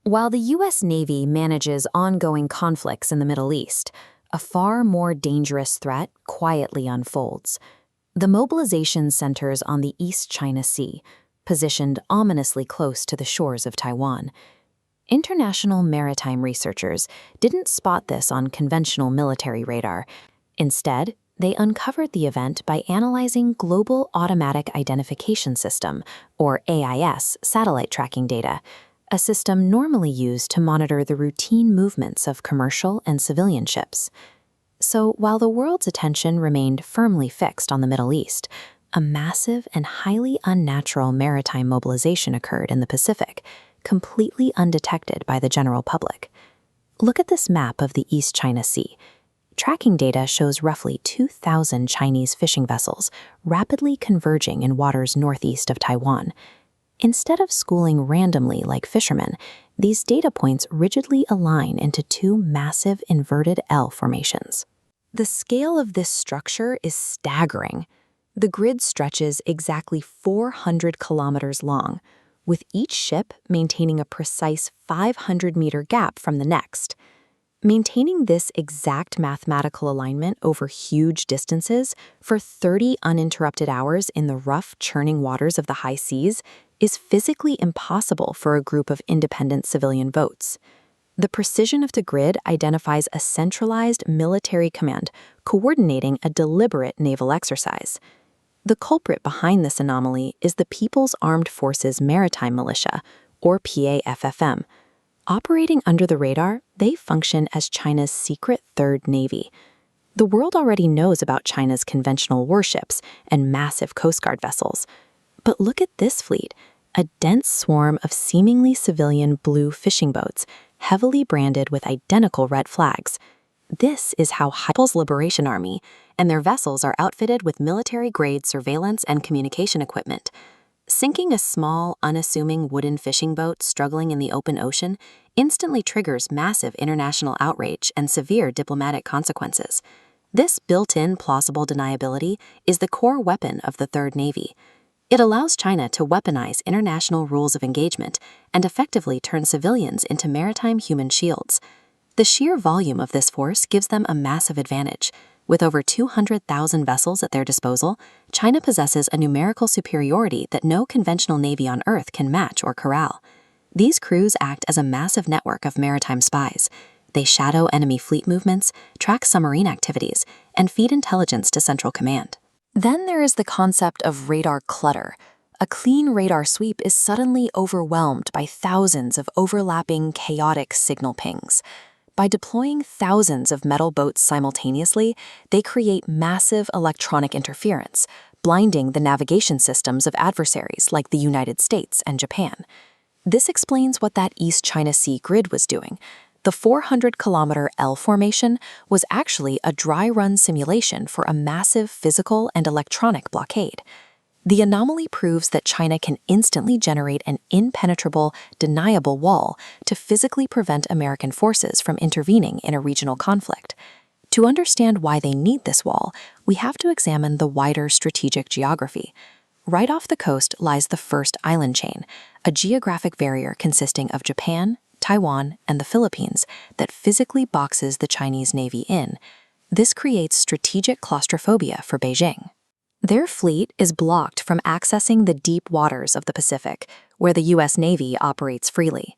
While the U.S. Navy manages ongoing conflicts in the Middle East, a far more dangerous threat quietly unfolds. The mobilization centers on the East China Sea, positioned ominously close to the shores of Taiwan. International maritime researchers didn't spot this on conventional military radar. Instead, they uncovered the event by analyzing Global Automatic Identification System, or AIS, satellite tracking data, a system normally used to monitor the routine movements of commercial and civilian ships. So while the world's attention remained firmly fixed on the Middle East, a massive and highly unnatural maritime mobilization occurred in the Pacific, completely undetected by the general public. Look at this map of the East China Sea. Tracking data shows roughly 2,000 Chinese fishing vessels rapidly converging in waters northeast of Taiwan. Instead of schooling randomly like fishermen, these data points rigidly align into two massive inverted L formations. The scale of this structure is staggering. The grid stretches exactly 400 kilometers long, with each ship maintaining a precise 500-meter gap from the next. Maintaining this exact mathematical alignment over huge distances for 30 uninterrupted hours in the rough, churning waters of the high seas is physically impossible for a group of independent civilian boats. The precision of the grid identifies a centralized military command coordinating a deliberate naval exercise. The culprit behind this anomaly is the People's Armed Forces Maritime Militia, or PAFFM. Operating under the radar, they function as China's secret Third Navy. The world already knows about China's conventional warships and massive Coast Guard vessels. But look at this fleet, a dense swarm of seemingly civilian blue fishing boats, heavily branded with identical red flags. This is how People's Liberation Army and their vessels are outfitted with military-grade surveillance and communication equipment. Sinking a small, unassuming wooden fishing boat struggling in the open ocean instantly triggers massive international outrage and severe diplomatic consequences. This built-in plausible deniability is the core weapon of the Third Navy. It allows China to weaponize international rules of engagement and effectively turn civilians into maritime human shields. The sheer volume of this force gives them a massive advantage. With over 200,000 vessels at their disposal, China possesses a numerical superiority that no conventional navy on Earth can match or corral. These crews act as a massive network of maritime spies. They shadow enemy fleet movements, track submarine activities, and feed intelligence to Central Command. Then there is the concept of radar clutter. A clean radar sweep is suddenly overwhelmed by thousands of overlapping, chaotic signal pings. By deploying thousands of metal boats simultaneously, they create massive electronic interference, blinding the navigation systems of adversaries like the United States and Japan. This explains what that East China Sea grid was doing. The 400-kilometer L formation was actually a dry-run simulation for a massive physical and electronic blockade. The anomaly proves that China can instantly generate an impenetrable, deniable wall to physically prevent American forces from intervening in a regional conflict. To understand why they need this wall, we have to examine the wider strategic geography. Right off the coast lies the first island chain, a geographic barrier consisting of Japan, Taiwan, and the Philippines that physically boxes the Chinese Navy in. This creates strategic claustrophobia for Beijing. Their fleet is blocked from accessing the deep waters of the Pacific, where the U.S. Navy operates freely.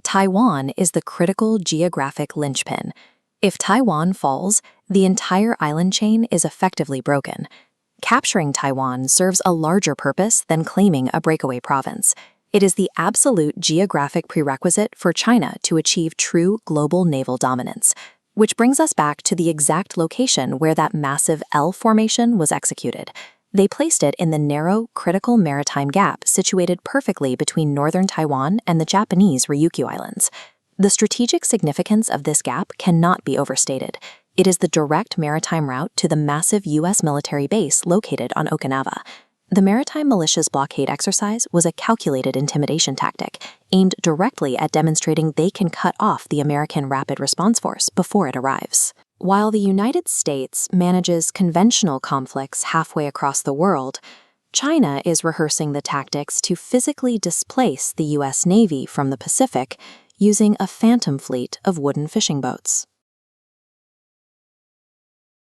Taiwan is the critical geographic linchpin. If Taiwan falls, the entire island chain is effectively broken. Capturing Taiwan serves a larger purpose than claiming a breakaway province. It is the absolute geographic prerequisite for China to achieve true global naval dominance. Which brings us back to the exact location where that massive L formation was executed. They placed it in the narrow, critical maritime gap situated perfectly between northern Taiwan and the Japanese Ryukyu Islands. The strategic significance of this gap cannot be overstated. It is the direct maritime route to the massive U.S. military base located on Okinawa. The Maritime Militia's blockade exercise was a calculated intimidation tactic, aimed directly at demonstrating they can cut off the American Rapid Response Force before it arrives. While the United States manages conventional conflicts halfway across the world, China is rehearsing the tactics to physically displace the U.S. Navy from the Pacific using a phantom fleet of wooden fishing boats.